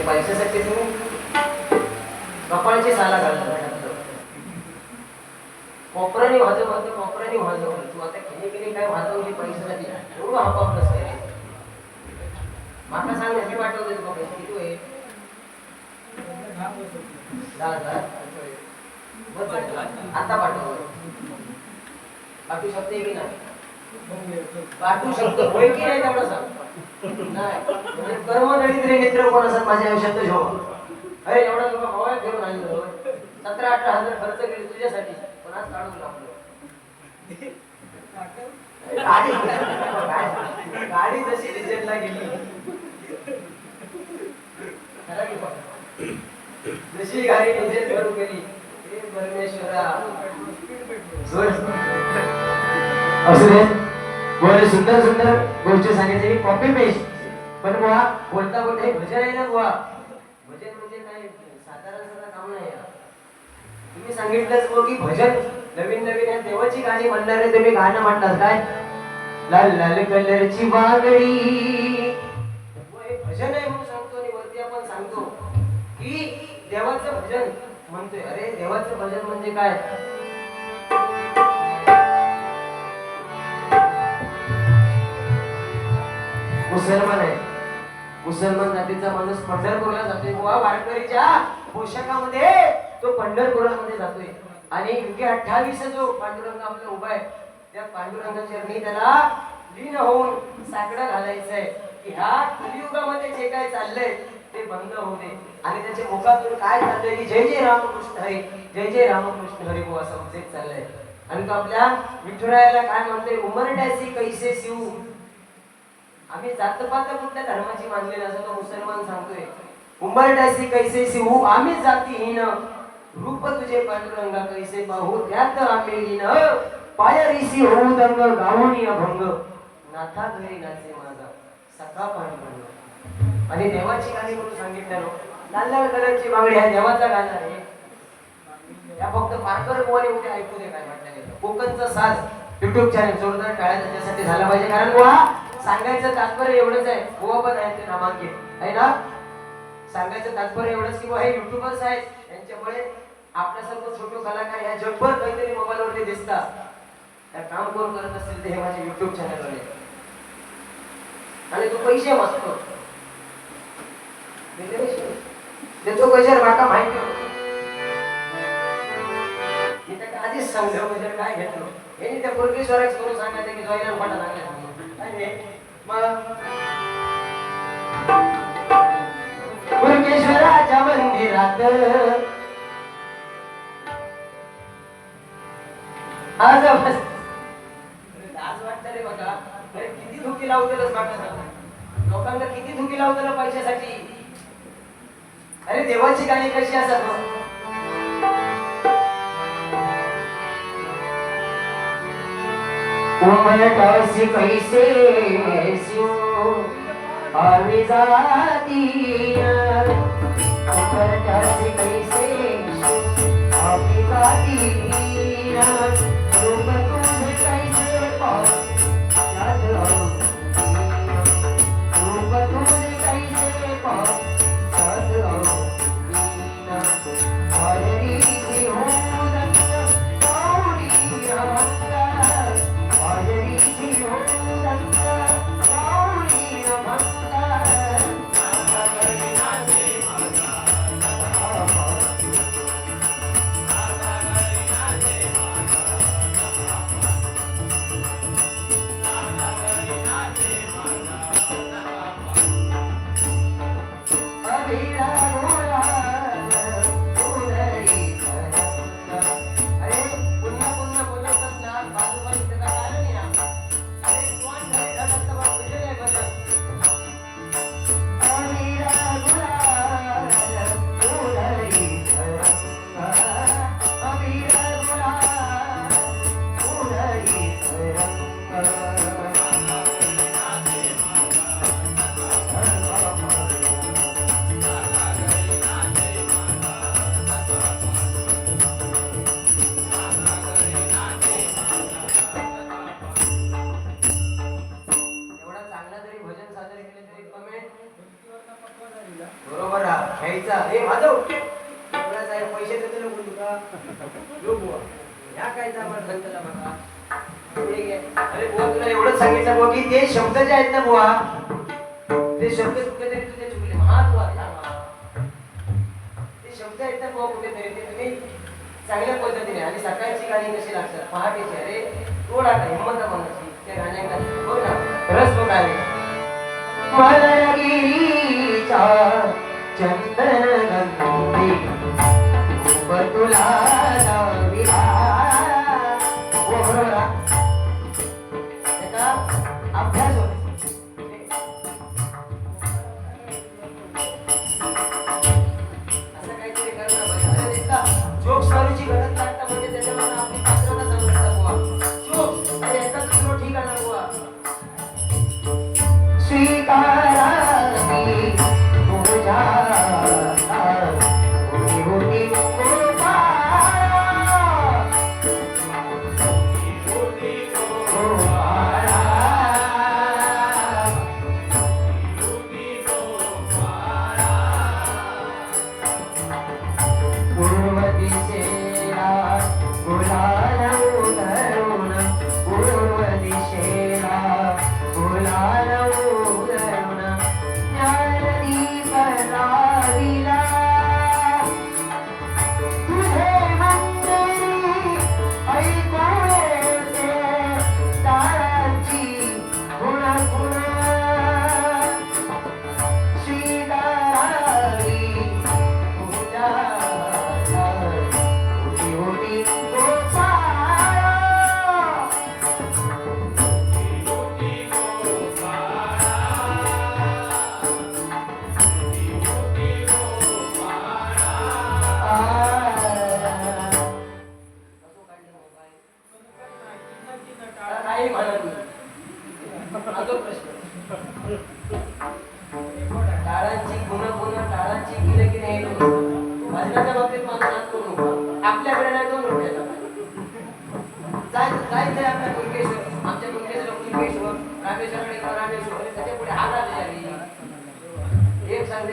पैशासाठी तू कपाळची साला घालतो कोपऱ्याने वाजवतो कोपऱ्याने वाजवतो तू आता केली काय वाजवली पैशासाठी एवढं हपापलंच काय माका सांग मी पाठवते तुला पैसे किती आहे 10,000 आता पाठव पाठवू शकते की नाही पाठवू शकतो होय की नाही तेवढं सांग नाही कर्मदळिद्र मित्र कोण असतात माझ्या आयुष्यात जेव्हा अरे एवढा तुला हवा घेऊन आणलं 17-18 हजार खर्च केले तुझ्यासाठी पण आज काढून टाकलो गाडी जशी रिजेक्टला गेली जशी गाडी रिजेक्ट करू गेली हे परमेश्वरा असू दे बरे सुंदर सुंदर गोष्टी सांगितली कॉपी पेस्ट पण बुवा बोलता बोलता हे भजन आहे ना बुवा भजन म्हणजे काय साधारण काम नाही तुम्ही सांगितलंच बघ की भजन नवीन नवीन आहे देवाची गाणी म्हणणारे तुम्ही गाणं म्हणतात काय लाल लाल कलरची बागडी हे भजन आहे म्हणून सांगतो आणि वरती आपण सांगतो की देवाचं भजन म्हणतोय अरे देवाचं भजन म्हणजे काय मुसलमान आहे मुसलमान जातीचा माणूस पंढरपूरला जातोय बुवा वारकरीच्या पोशाखामध्ये तो पंढरपुरामध्ये जातोय आणि युगे 28 जो पांडुरंग आपला उभा आहे त्या पांडुरंगाच्या चरणी त्याला लीन होऊन साकडं घालायचंय की ह्या कलियुगामध्ये जे काय चाललंय ते बंद होऊ दे आणि त्याच्या मुखातून काय चाललंय की जय जय रामकृष्ण हरी जय जय रामकृष्ण हरी बुवा असं उद्देश चाललंय आणि तो आपल्या विठुरायाला काय म्हणतोय उमरड्यासी कैसे शिव आम्ही जातपात कुठल्या धर्माची मानले नसतो तो मुसलमान सांगतोय उंबरड्यासी कैसे शिवू आम्ही जातीहीन रूप तुझे पांडुरंगा कैसे पाहू त्यात आम्ही लीन पायरीसी होऊ दंग गावणी अभंग नाथा घरी नाचे माझा सखा पांडुरंग आणि देवाची गाणी म्हणून सांगितलं लाल लाल कलरची बांगडी आहे देवाचा गाणं आहे या फक्त पारकर गोवाने उद्या ऐकू दे काय म्हटलं कोकणचा साज युट्यूब चॅनल जोरदार टाळ्या त्याच्यासाठी झाला पाहिजे कारण बुवा सांगायचं तात्पर्य एवढंच आहे बुवा पण आहे ते नामांकित आहे ना सांगायचं तात्पर्य एवढंच की हे युट्यूबर्स आहेत त्यांच्यामुळे आपल्यासारखं छोटे कलाकार या जगभर काहीतरी मोबाईलवरती दिसतात त्या काम कोण करत असतील ते हे माझे युट्यूब चॅनल वाले आणि तो पैसे मागतो देतो गजर माका माहिती मी त्याला आधीच सांगतो गजर काय घेतलो हे त्या पुरकेश्वराच करून सांगायचं की जॉईनर फाटा सांगायचं पुरकेश्वराच्या मंदिरात आज वाटत रे बघा किती धुकी लावतेलच लोकांना किती धुकी लावतेल पैशासाठी अरे देवाची गाणी कशी असतात उमरटासी कैसे आम्ही जाती उमरटासी कैसे आम्ही जाती रूप तुझे कैसे याद रूप तुझे कैसे याद हरी सी हो घ्यायचा हे वाजव पैसे देतो नको तुका यो बुवा ह्या काय आम्हाला संतला बघा अरे बुवा तुला एवढंच सांगितलं बुवा की ते शब्द जे आहेत ना बुवा ते शब्द कुठेतरी तुझे चुकले महात्वा ते शब्द आहेत ना बुवा कुठेतरी ते तुम्ही चांगल्या पद्धतीने आणि सकाळची गाणी कशी लागतात पहाटेची अरे थोडा हिंमत मनाची त्या गाण्या बघ ना रस बघ आहे मलगिरीचा चंदन गंधी तुला अभ्यास असं काहीतरी करणं जोक स्वारीची गरज लागता म्हणजे त्याच्यावर आपली पात्रता समजता बुवा जोक अरे याचा दुसरं ठीक आहे ना बुवा स्वीकारामी तुझ्या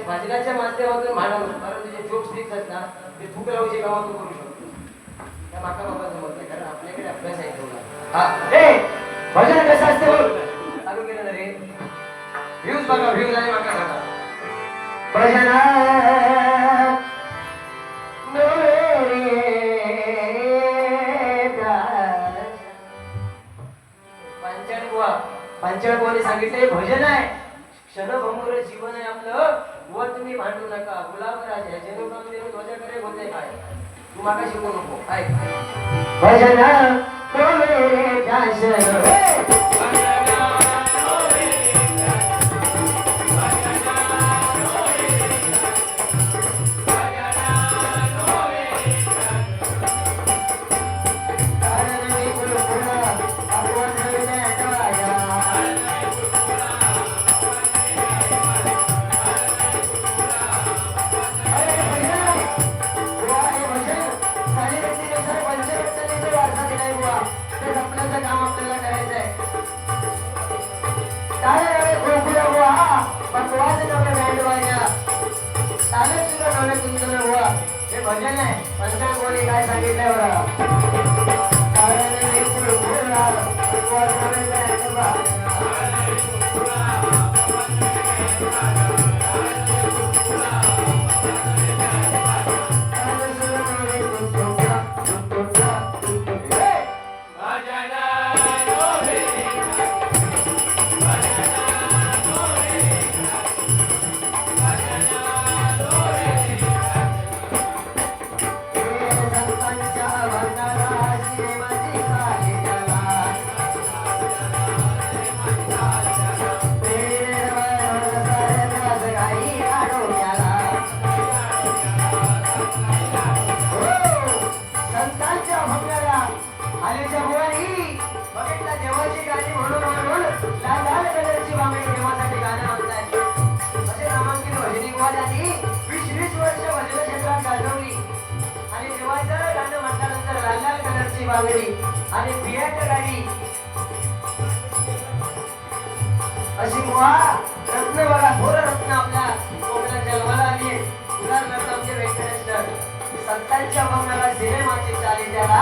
भजनाच्या माध्यमातून मानव कारण तुझे जोक्स दिसतात ना ते खूप लावचे गावातून करू शकतो त्या माका बाबा जमत नाही कारण आपल्याकडे अभ्यास आहे तेवढा ए भजन कसं असते बोल चालू केलं ना रे व्ह्यूज बघा व्ह्यूज आणि माका सांगा भजना पंचाळ बुवाने सांगितले भजन आहे क्षणभंगुर जीवन आहे आपलं बुवा तुम्ही भांडू नका गुलाब राजा जणू काम देऊन ध्वजाकडे होते काय तू माका शिकू नको ऐक भजन तो मेरे प्यास भजन आहे पंचांग बोली काय सांगितलंय आणि बियाट गाडी अशी मुळा रत्न बघा थोर रत्न आपल्या कोकणात जन्माला आली संतांच्या मनाला सिनेमाची चाली त्याला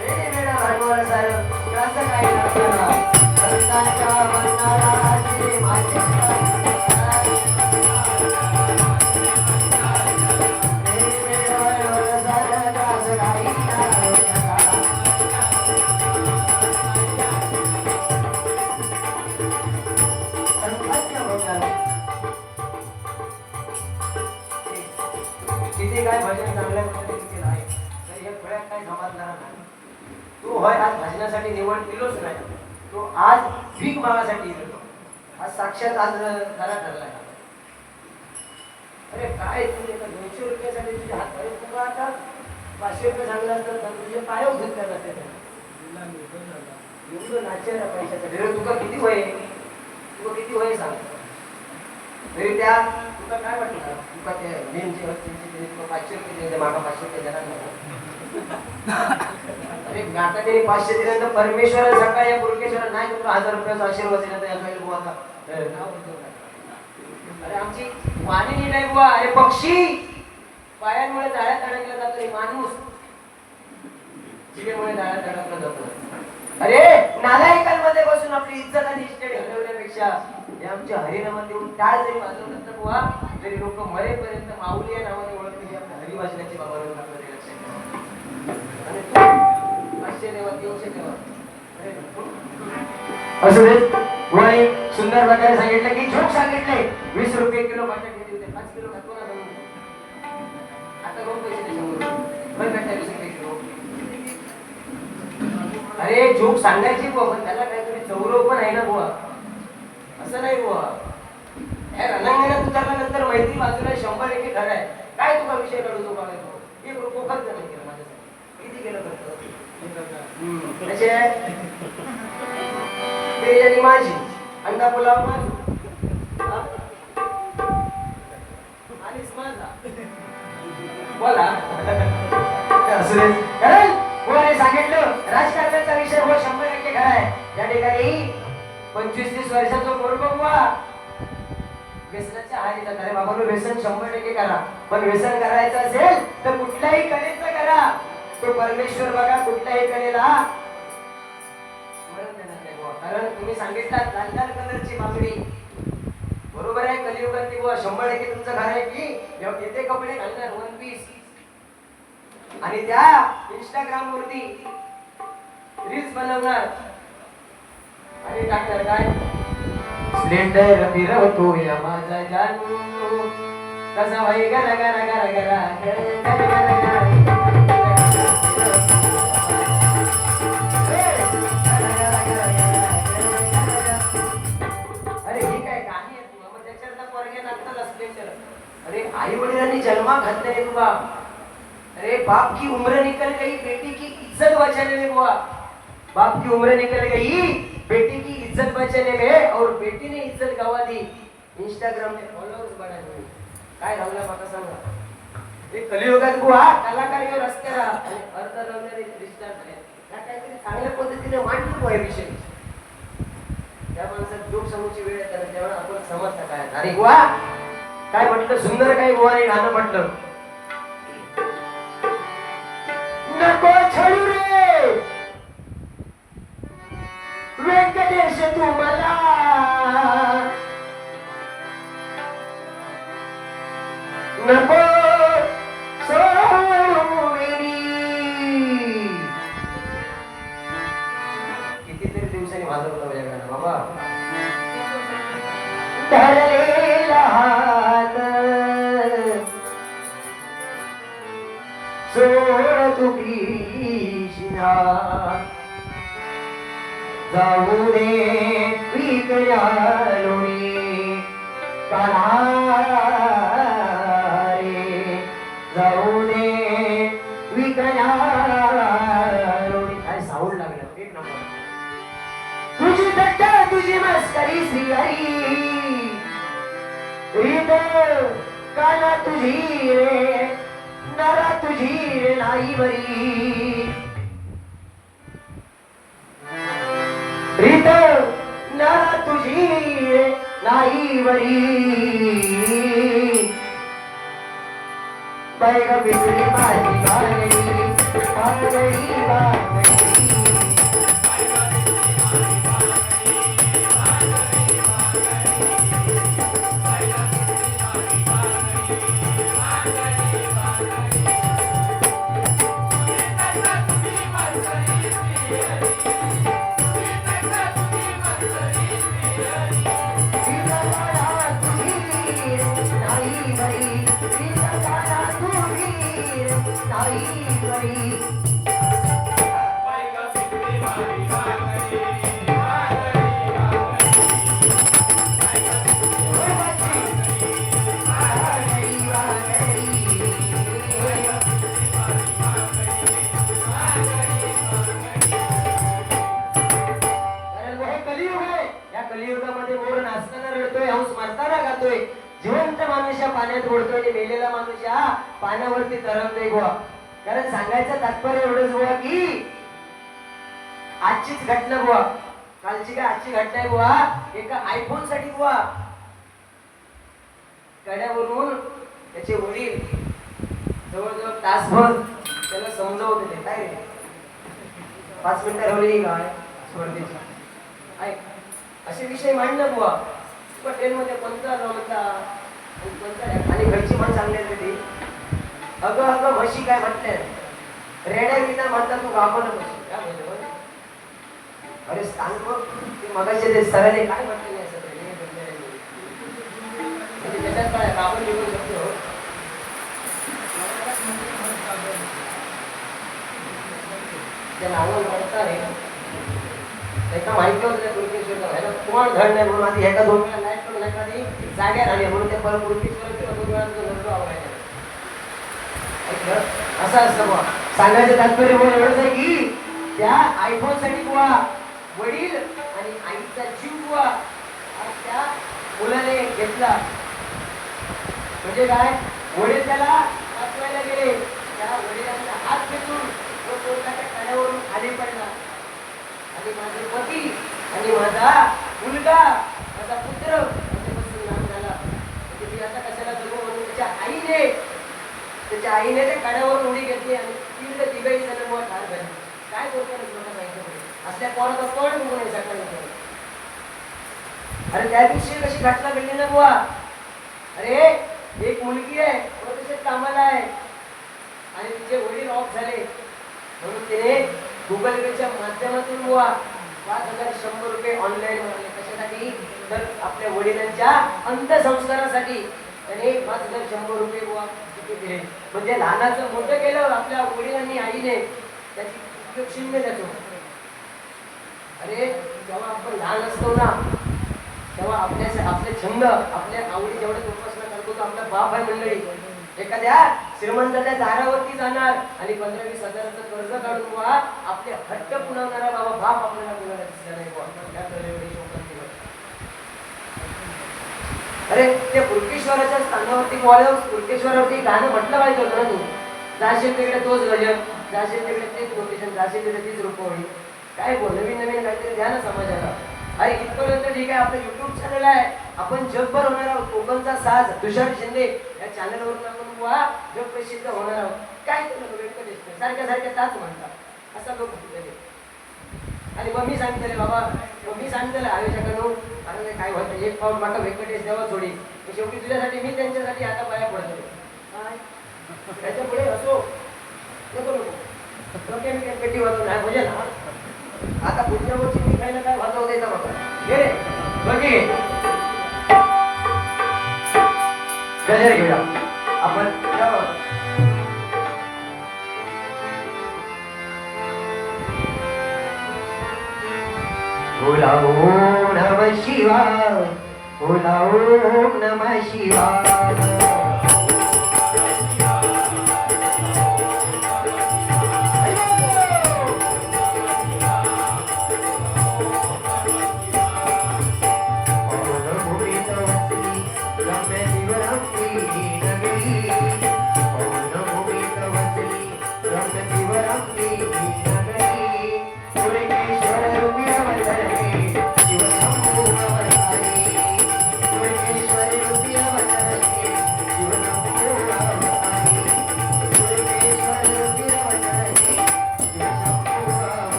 रेडीमेड भांडवल सारं कसं काही नसतं संतांच्या मनाला सिनेमाची किती काय भजन चांगल्या पद्धतीने आहे तरी हे फळ्यात काय समाजणार नाही. तू होय आज भजनासाठी निवड केलोच नाही, तो आज भीक मागासाठी येतो. आज साक्षात आज खरा ठरलाय. अरे काय तुझे 200 रुपयासाठी तुझे हात पाय तुला आता 500 रुपये सांगला असतं तर तुझे पाय उचलत जाते एवढं नाचेल पैशासाठी. तुका किती वय तुका किती वय सांग तरी त्या तुला काय वाटलं तुका ते नेमचे तुला 500 रुपये दिले मागा 500 रुपये देणार नाही. अरे आता तरी 500 दिल्यानंतर परमेश्वर सकाळी या पुरकेश्वर नाही तुला 1000 रुपयाचा आशीर्वाद दिला तर बुवा आता अरे आमची वाणी नीट आहे बुवा. अरे पक्षी पायांमुळे जाळ्यात अडकला जातो, माणूस जिभेमुळे जाळ्यात अडकला जातो. अरे नालायकांमध्ये बसून आपली इज्जत आणि इष्ट घालवण्यापेक्षा हे आमच्या हरिनामात येऊन टाळ जरी वाजवलं तर बुवा तरी लोक मरेपर्यंत माऊली या नावाने ओळखले की आपल्या हरी वाचण्याची बाबांवर आपल्याला लक्षात ठेवा. आणि तू 500 देवा 300 देवा असं वय सुंदर प्रकारे सांगितलं की झोक सांगितले 20 रुपये किलो बटाटे देते 5 किलो खातो ना तुम्ही. आता रोज पैसे दे 100 रुपये भेटतात 20 रुपये किलो. अरे झोक सांगायची बुवा पण त्याला काहीतरी चौरव पण आहे ना बुवा. असं नाही बुवा या रणांगणात उतरल्यानंतर मैत्री बाजूला 100% खरं आहे. काय तुका विषय काढू तो बघा तो 1 रुपया खर्च नाही केला माझ्यासाठी. किती केलं खर्च कसे बिर्याणी माझी अंडा पुलाव माझी आणिच माझा बोला असं कोणी सांगितलं राजकारणाचा विषय हो 100% खरा आहे. या ठिकाणी 25-30 वर्षाचा पोरगा बुवा व्यसनाच्या आहारी जात. अरे बाबा व्यसन 100% करा पण व्यसन करायचं असेल तर कुठल्याही कलेचं करा. तो परमेश्वर बघा कुठल्याही कलेला मरण देणार नाही बुवा. कारण तुम्ही सांगितलात लाल लाल कलरची बांगडी बरोबर आहे. कलियुगातली बुवा 100% तुमचं घर आहे की येते कपडे घालणार 1 पीस आणि त्या इंस्टाग्राम वरती रील्स बनवणार आणि टाकणार काय स्प्लेंडर फिरवतो या माझा जानू कसा भाई गरा गरा गरा गरा गरा गरा गरा. अरे हे काय गाणी आहेत तुला मग त्याच्यात पोरगे नाचतात स्प्लेंडर. अरे आई वडिलांनी जन्मा घातले रे तुला. अरे बाप की उम्र निकल गई बेटी की इज्जत बचाने में बुआ. बाप की उम्र निकल गई बेटी की इज्जत बचाने में और बेटी ने इज्जत गवा दी इंस्टाग्राम ने फॉलोअर्स बढ़ा दिए. काय झालं मला सांगा. हे कलियुगात बुआ कलाकार यो रस्त्याला अर्ध रवणारे रिस्टार्ट आहे. त्या काहीतरी चांगल्या पद्धतीने मांडतो बुआ हे विषय. त्या माणसात जोक समोरची वेळ येते तेव्हा आपण समजता काय. अरे बुआ काय म्हटलं सुंदर काय बुवाने गाणं म्हटलं नको छळू रे व्यंकटेश तू मला नको सोडूनी. कितीतरी दिवसांनी माझं होतं माझ्या गाणं बाबा. धरलेला हात सोड तू कृष्णा जाऊ दे विकरालोनी कान्हा रे जाऊ दे विकरालोनी. काय साऊंड लागलं एक नंबर. तुझी थट्टा तुझी मस्करी श्रीहरी रीत काना तुझी रे नरा तुझी रे नाही बरी. रीत नरा तुझी रे नाही बरी. बैगा बिगड़ी माझी बागडी बागडी बागडी कलियुगामध्ये मोर नाचताना रडतोय, हंस मरताना गातोय, जिवंत माणूस या पाण्यात बुडतोय आणि मेलेला माणूस या पाण्यावरती तरंगतोय गोवा. कारण सांगायचं तात्पर्य एवढंच गोवा की आजचीच घटना गोवा, कालची काय आजची घटना आहे गोवा. एका आयफोन साठी गोवा कड्यावरून त्याचे वडील जवळजवळ तासभर त्याला समजावत होते. काय रे 5 मिनिटं राहिली काय स्पर्धेची ऐक असे विषय मांडणं बुवा. ट्रेन मध्ये पंच म्हणता आणि घरची पण चांगली होती. अगं अगं म्हशी काय म्हटले रेड्या विना म्हणतात तू गाभण म्हशी काय म्हणतो. अरे सांग बघ ते मगाशी ते सराने काय म्हटलेले असं त्याच्यात काय गाभण निघू शकतो. त्या नावाला म्हणता रे एका माहिती होतं कुर्केश्वर कोण धड नाही म्हणून आधी एका 2 वेळा लाईट पण एखादी जाग्या राहिली म्हणून ते परत कुर्केश्वर किंवा 2 वेळा नरडो आवडायचा. असं असतं बुवा. सांगायचं तात्पर्य मला एवढंच आहे की त्या आयफोन साठी बुवा वडील आणि आईचा जीव बुवा आज त्या मुलाने घेतला. म्हणजे काय वडील त्याला वाचवायला गेले, त्या वडिलांचा हात खेचून तो पोटाच्या कड्यावरून खाली पडला. आणि माझे पती आणि माझा मुलगा माझा पुत्र माझ्यापासून लहान झाला. म्हणजे मी आता कशाला जगू म्हणून त्याच्या आईने त्या कड्यावरून उडी घेतली आणि तिघही जण मुळे ठार झाले. काय बोलतो मला माहिती असल्या पोराचा तोड निघून नाही सकाळी. अरे त्या दिवशी कशी घटना घडली ना बुवा. अरे एक मुलगी आहे तसेच कामाला आहे आणि तिचे वडील ऑफ झाले म्हणून तिने गुगल पेच्या माध्यमातून बुवा 5,100 रुपये ऑनलाईन मिळाले. कशासाठी तर आपल्या वडिलांच्या अंत्यसंस्कारासाठी त्याने 5,100 रुपये बुवा दिले. म्हणजे लहानाचं मोठं केलं आपल्या वडिलांनी आईने त्याची शून्य देतो. अरे जेव्हा आपण लहान असतो ना तेव्हा आपले छंद आपल्या आवडी जेवढे जोपासना करतो तो आपला बाप आहे मंडळी. एखाद्या श्रीमंताच्या दारावरती जाणार आणि 15-20 हजाराचं कर्ज काढून बुवा आपले हट्ट पुरवणारा बाबा बाप आपल्याला कोणाला दिसला नाही बुवा. अरे त्या कुर्केश्वराच्या स्थानावरती कुर्केश्वरावरती गाणं म्हटलं पाहिजे होतं ना. तू जाशील तिकडे तोच गजब, जाशील तिकडे तेच कोटेशन, जाशील तिकडे तीच रुपवणी. काय बोल नवीन नवीन काहीतरी द्या ना समाजाला. अरे इथपर्यंत ठीक आहे आपलं युट्यूब चॅनल आहे, आपण जगभर होणार आहोत. कोकणचा साज तुषार शिंदे या चॅनलवरून आपण बुवा जग प्रसिद्ध होणार आहोत. काय केलं व्यंकटेश सारख्या सारख्या ताच म्हणतात असा लोक होते. आणि मग मी सांगितले बाबा मग मी सांगितलं आयोजकांनो अरे काय होतं एक पाऊल माका व्यंकटेश देवा थोडी शेवटी तुझ्यासाठी मी त्यांच्यासाठी आता पाया पडतो. काय त्याच्या पुढे असो नको नको मी पेटी वाजव नाही म्हणजे ना आता पुढच्या वर्षी मी काय ना काय वाजव द्यायचा बाबा घे रे बघी गजर घेऊया आपण. बोला ओम नमः शिवाय, बोला ओम नमः शिवाय.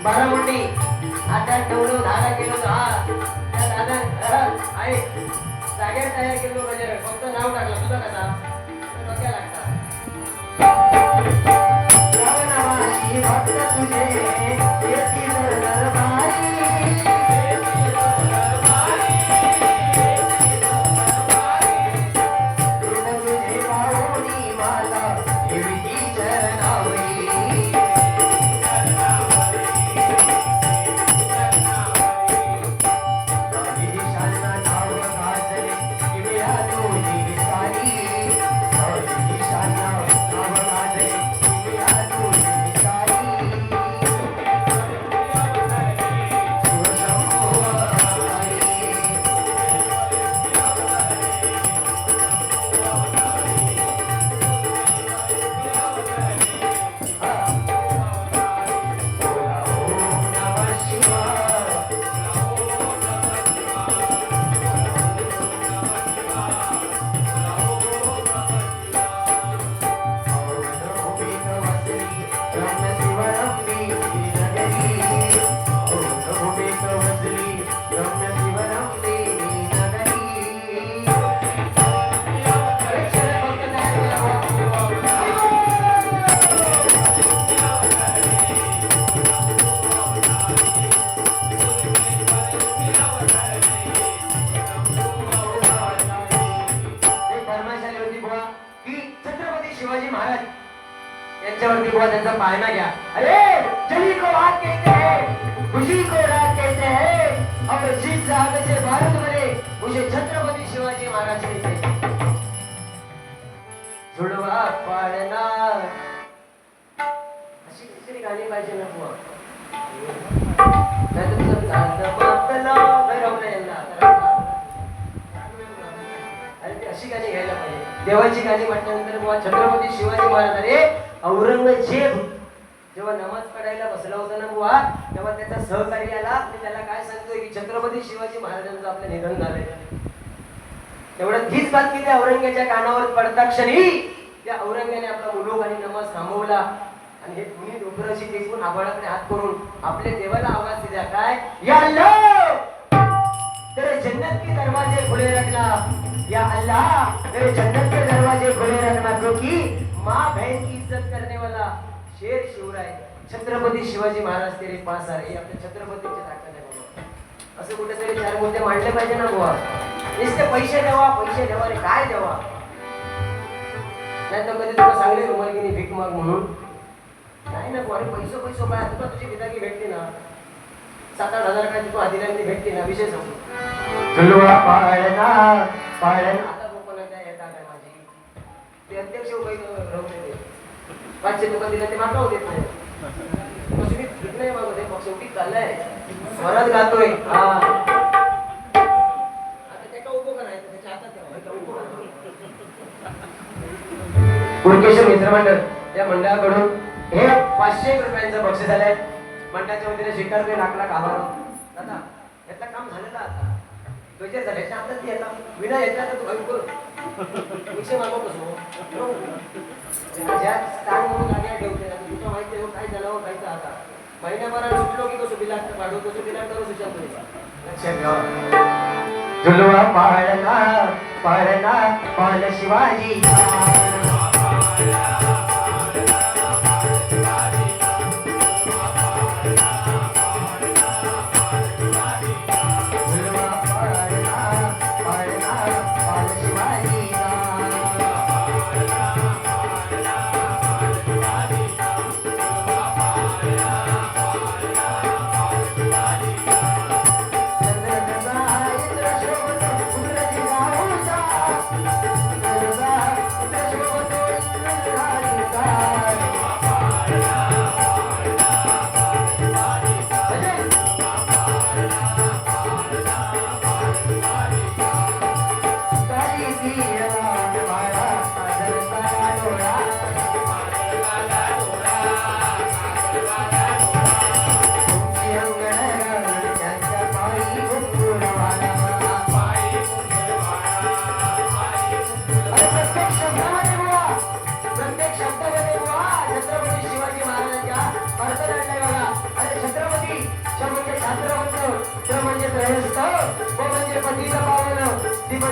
बारामुंडी आता ठेवलो 10 किलो त्या दादा आहे जागेवर तयार केलो गजर फक्त नाव टाकलं तुझं कसा डोक्या लागता श्रावणावाशी भक्त तुझे येती दरबारी यांच्यावरती बुवा त्यांचा पाळणा घ्या अरे जली को आग कहते हैं खुशी को राग कहते हैं और जिस आग से भारत बने मुझे छत्रपति शिवाजी महाराज कहते हैं जुड़वा पाळणा अशी कितीतरी गाणी पाहिजे ना बुवा नाही तर तुझं चालतं मातला गरवलं यांना अरे ती अशी गाणी घ्यायला पाहिजे देवाची गाणी म्हटल्यानंतर बुवा छत्रपती शिवाजी महाराज अरे औरंगजेब जेव्हा नमाज पडायला बसला होता ना बुवा तेव्हा त्याचा सहकारी आला आणि त्याला काय सांगतोय की छत्रपती शिवाजी महाराजांचं आपलं निधन झालंय तेवढं हीच बातमी त्या औरंगजेबाच्या कानावर पडता क्षणी त्या औरंगजेबाने आपला मुलूक आणि नमाज थांबवला आणि हे कुणी डोकराशी टेकून आभाळाकडे हात करून आपल्या देवाला आवाज दिला काय या अल्लाह तेरे जन्नत के दरवाजे खुले रखना या अल्लाह तेरे जन्नत के दरवाजे खुले रखना क्योंकि माँ बहन की इज्जत करने वाला शेर शिवराय छत्रपती शिवाजी महाराज तेरे पास आ रहे आपल्या छत्रपतीचे ताकद आहे बाबा असं कुठेतरी चार मुद्दे मांडले पाहिजे ना बुवा नुसते पैसे द्यावा रे काय द्यावा नाही तर कधी तुला सांगले रुमालगिनी भीक माग म्हणून नाही ना बुवा पैसो काय तुला तुझी विदागी भेटते ना 7-8 हजार काय तू आदिरांनी भेटते ना विषय सांगतो चलवा पाळणा आता कोणाच्या येता काय माझी ते अध्यक्ष उभे राहते 500 रुपये दिले ते मागवू देत नाही कसं मी ठीक नाही मागवत आहे शेवटी चाललंय स्वरात गातोय हा आता ते का उभं करायचं त्याच्या हातात कुणकेश्वर मित्रमंडळ या मंडळाकडून हे 500 रुपयांचं बक्षीस आलंय मंडळाच्या वतीने स्वीकारतोय लाख आभार दादा यातलं काम झालेलं आता तुझे झाले आता ती आता विना येतात तर तू भाई करू विषय मागवत असो ज्या स्थान म्हणून गाड्या ठेवते तुला माहिती आहे काय झालं खायचं आता महिन्याभरात सुटलो की कसं बिलाट काढू कसं बिलाट करू सुचतो लक्षात घ्या झुलवा पाळणा पाळ शिवाजी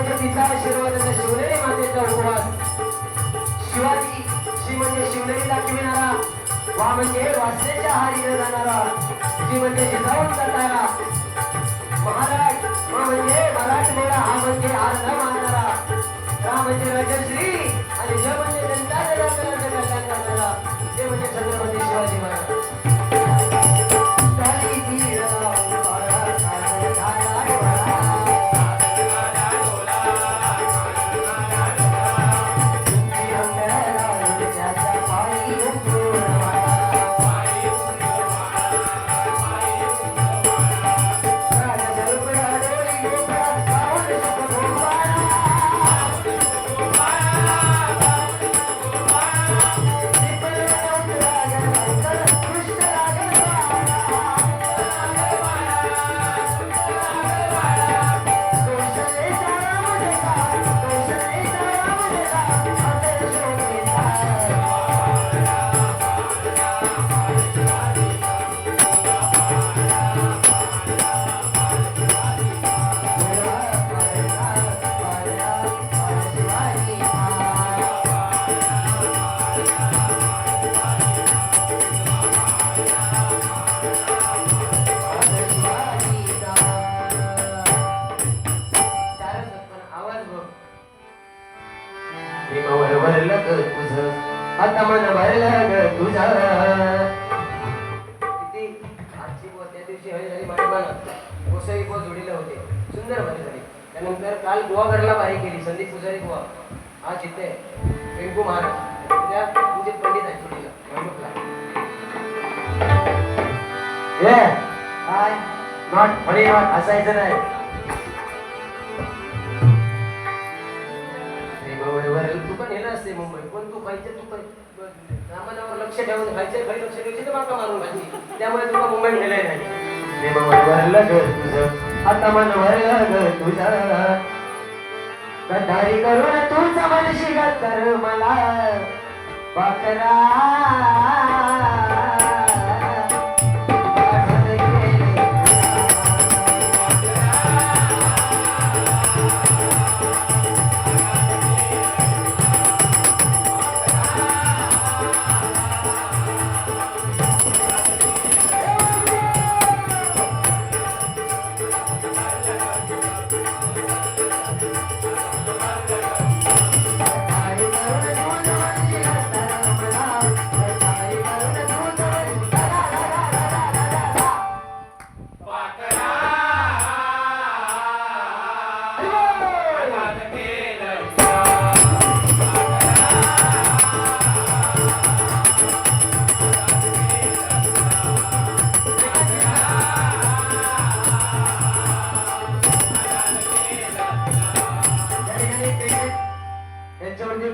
म्हणजे तिचा आशीर्वाद आणि शिवनेरी मातेचा उपवास. शिवाजी श्री म्हणजे शिवनेरी दाखविणारा, वा म्हणजे वासनेच्या हारी न जाणारा, जी म्हणजे जिजाऊन जाणारा, महाराज वा म्हणजे मराठमोळा, हा म्हणजे हार न मानणारा, रा म्हणजे राजश्री आणि ज म्हणजे जनता जनार्दनाचं कल्याण करणारा, ते म्हणजे छत्रपती शिवाजी महाराज. आता मन भरलं ग तुझा. किती आजची त्या दिवशी हळी झाली माणसाला कोसळी को जोडीला होते, सुंदर भरी झाली. त्यानंतर काल गोवा घरला बारी केली संदीप पुजारी गोवा, आज इथे वेंकू महाराज त्या म्हणजे पंडित आहे जोडीला म्हणूकला. ये काय नॉट फणी नॉट असायचं नाही. तू पण नेलं असते मुंबई, पण तू खायचं तू पण सामानावर लक्ष ठेवून खायचं खाली लक्ष ठेवायची तर माका मारून घातली, त्यामुळे तुला मुंबई नेलंय नाही. भरलं ग तुझं आता मन भरलं ग तुझं, गद्दारी करून तूच म्हणशी तर मला पाकरा.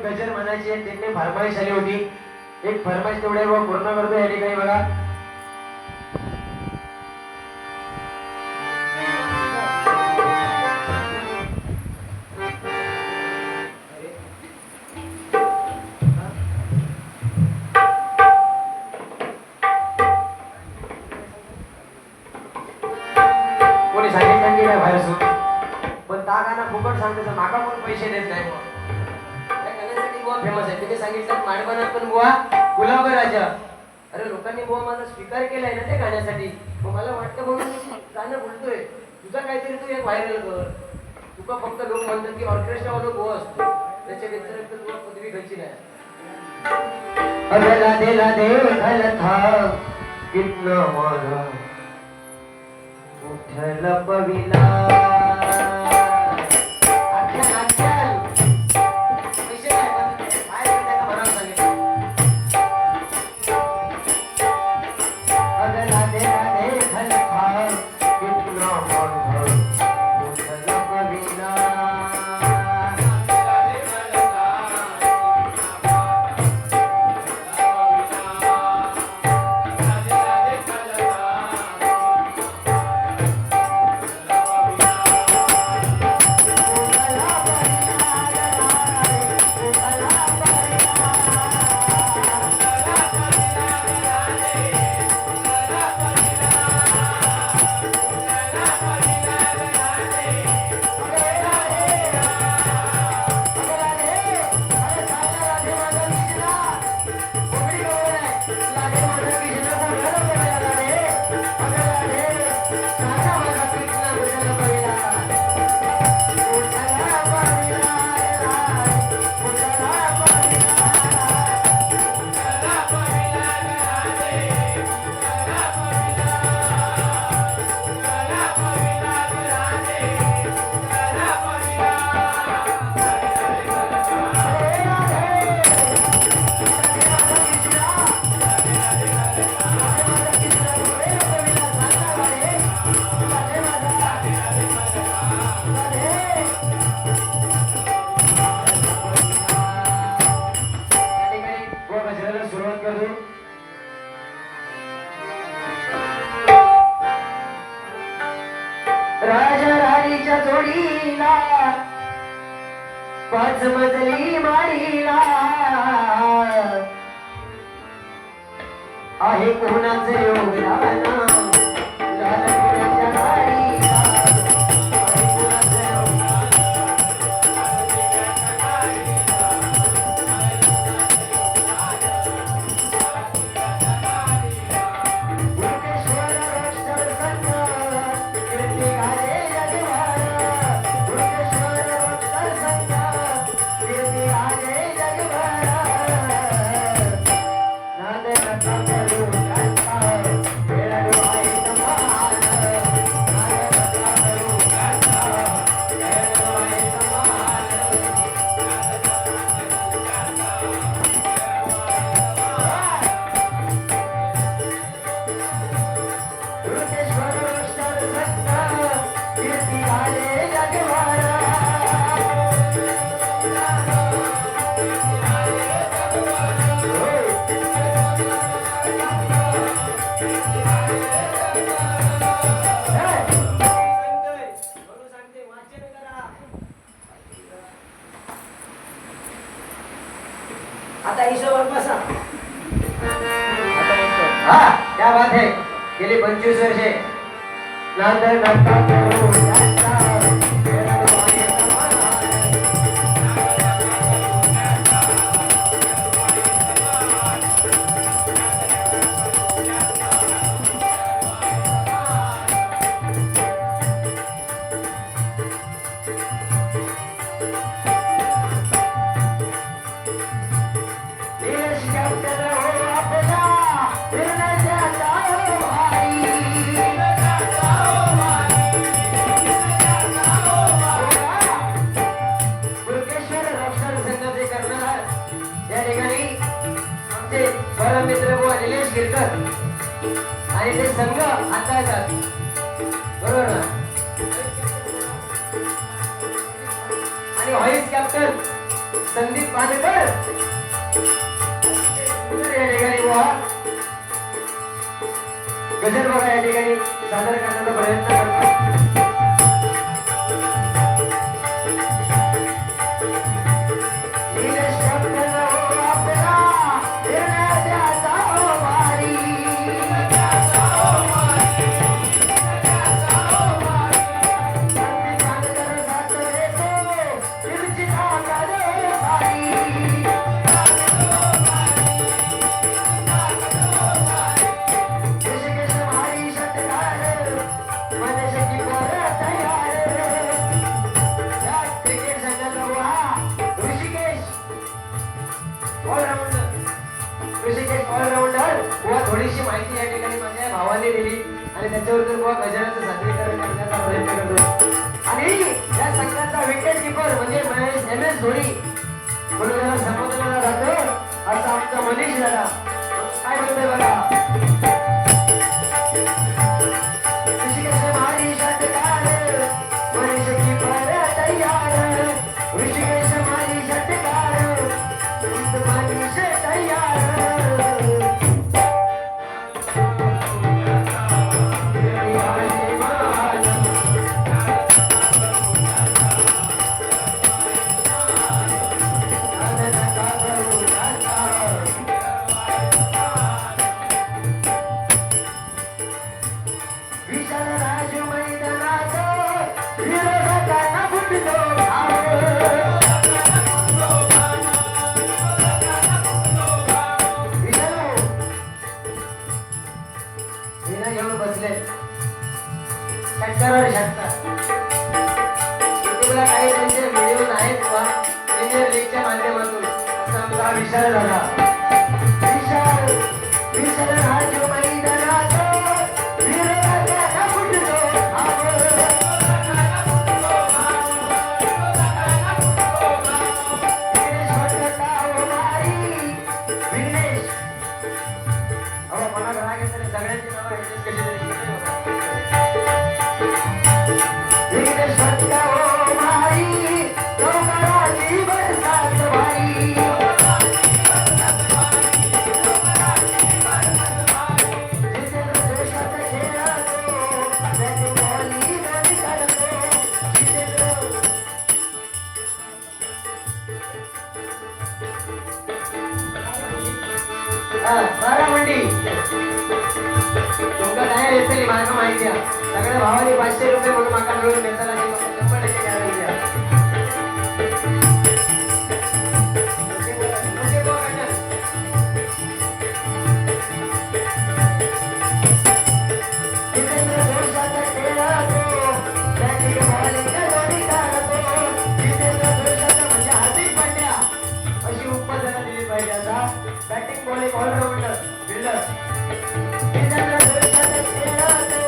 गजर म्हणायची त्यांनी फरमाईश आली होती, एक फरमाईश तेवढे पूर्ण करतो या ठिकाणी बघा. कोणी सांगितलं की नाही बाहेर सूट, पण त्या गाणं फुकट सांगतो माका कोण पैसे देत नाही. गोवा फेमस आहे, तुम्ही सांगितलं माडबनात पण गोवा गुलाब राजा. अरे लोकांनी गोवा माझा स्वीकार केलाय ना त्या गाण्यासाठी, मग मला वाटतं म्हणून गाणं बोलतोय. तुझा काहीतरी तू एक व्हायरल कर. तुका फक्त लोक म्हणतात की ऑर्केस्ट्रा वाला गोवा असतो, त्याच्या व्यतिरिक्त तुला पदवी घ्यायची नाही. अगला दिला देव झाला था कितना माझा उठला पविला. पाच मजली माडीला आहे कोणाचं योगदान लालपुराच्या गाडीला आहे कोणाचं योगदान मुकेश्वर रक्षण संघ कीर्ती गाजे जगभर मुकेश्वर रक्षण संघ कीर्ती गाजे जगभर नाद नका करू कांता खेळाडू आहे समान नाद नका करू कांता खेळाडू आहे समान मुकेश्वर रक्षण संघ कीर्ती गाजे जगभर आता हिशोबात बसा. हा क्या बात है. गेली 25 वर्षे नांदर नका करू कांता खेळाडू आहे समान देश कॅप्टन हो आपला फिरण्याचा हो भाई मुकेश्वर रक्षण संघाचे कर्णधार या ठिकाणी आमचे परममित्र बुवा निलेश गिरकर आणि ते संघ आता येतात बरोबर ना. आणि व्हाईस कॅप्टन संदीप पानकर या ठिकाणी बुवा गजर बघा या ठिकाणी सादर करण्याचा प्रयत्न करतात. निलेश कॅप्टन हो आपला फिरण्याचा हो भाई संदीप पानकर साथ देतो चिरचिरा करे भाई ऋषिकेश हमारी षटकार मनीष की पोरं तयार या क्रिकेट संघाचा बुवा ऋषिकेश ऑलराऊंडर बुवा थोडीशी माहिती या ठिकाणी माझ्या भावाने दिली आणि त्याच्यावर बुवा गजराचं सादरीकरण करण्याचा प्रयत्न करतो. आणि या संघाचा विकेट किपर म्हणजे MS धोनी म्हणून त्याला संबोधला जातं असं आमचा मनीष दादा काय म्हणतोय बघा. ऋषिकेश हमारी षटकार मनीष की पोरं तयार ऋषिकेश हमारी षटकार मनीष तयार विशाल राजू मैदानात विरोधकांना फुटतो विना घेऊन बसले षटकारावर षटकार. युट्यूबला काही त्यांचे व्हिडिओज आहेत किंवा प्रीमियर लीगच्या माध्यमातून असा आमचा हा विशाल झाला. विशाल राजू मैदानात विरोधकांना फुटतो विघ्नेश अहो मला राग येतो रे, सगळ्यांची नावं ऍडजस्ट केली तरी विघ्नेश भटका हो मारी लवकराची बरसात भाई बारामंडी तुमका काय येतली माझ्या माहिती आहे सगळ्या भावाने 500 रुपये म्हणून माका मिळून नेताला 100% गॅरंटी आहे batting bowling allrounder fielder Jitendra जोशाचा खेळा तो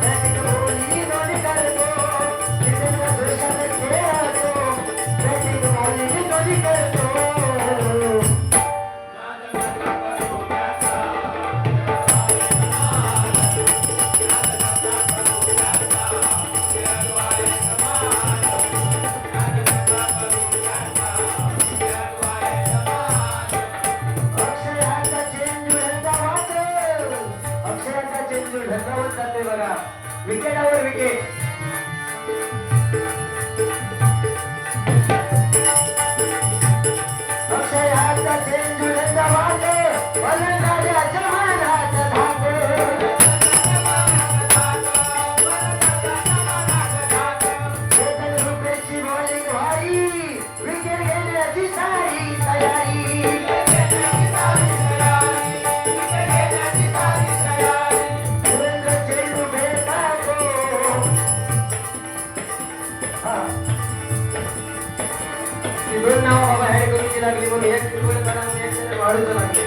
बॅटिंग बॉलिंग दोन्ही करतो जितेंद्र जोशाचा खेळा तो बॅटिंग बॉलिंग दोन्ही करतो विकेटावर विकेट अक्षयाचा चेंडूचा वाट फलंदाजाच्या मनात धाक चेतन रुपेची बॉलिंग भारी विकेट घेण्याची सारी तयारी दोन नाव बाबा ऍड करून ती लागली म्हणून एक किलोमीटर करा एक जण वाढूच लागले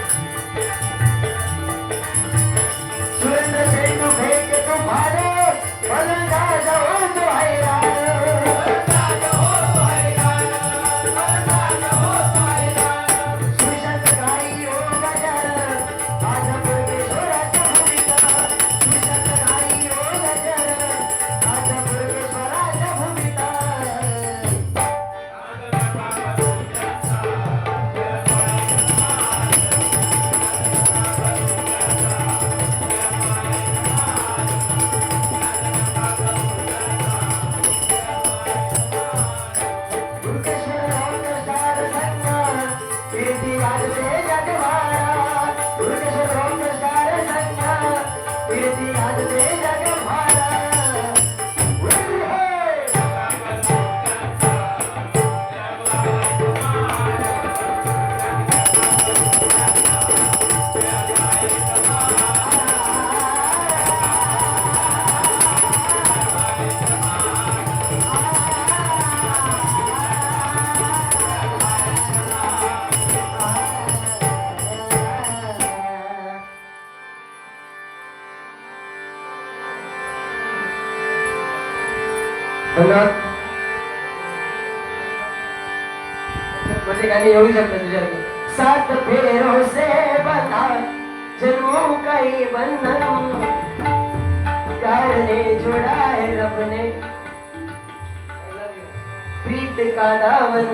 सुरेंद्र चेंडू फेके तो भाडे फलंदाज होतो हैराण सुशांत गाई हो गजर आज परमेश्वराच्या भूमिका सुशांत गाई हो गजर आज परमेश्वराच्या भूमिका म्हणजे गाणी येऊ शकतात तुझ्याकडे सात फेरों से बंधा जन्मों का ये बंधन प्यार ने जोड़ा है रब ने प्रीत का दामन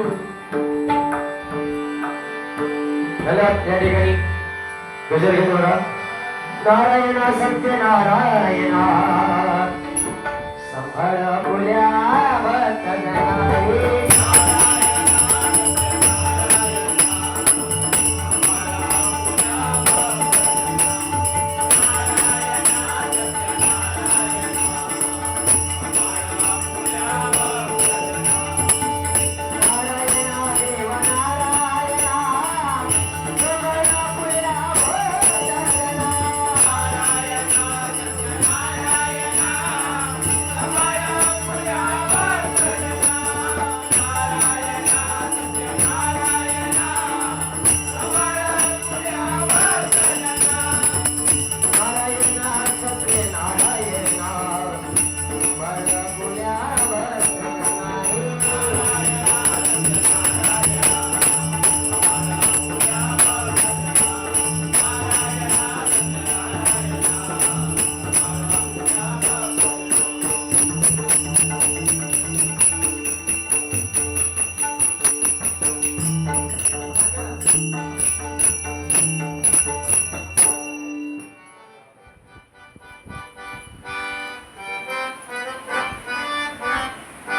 चला या ठिकाणी गजर घेतो बघा नारायण सत्य नारायण संभाळ बोल्या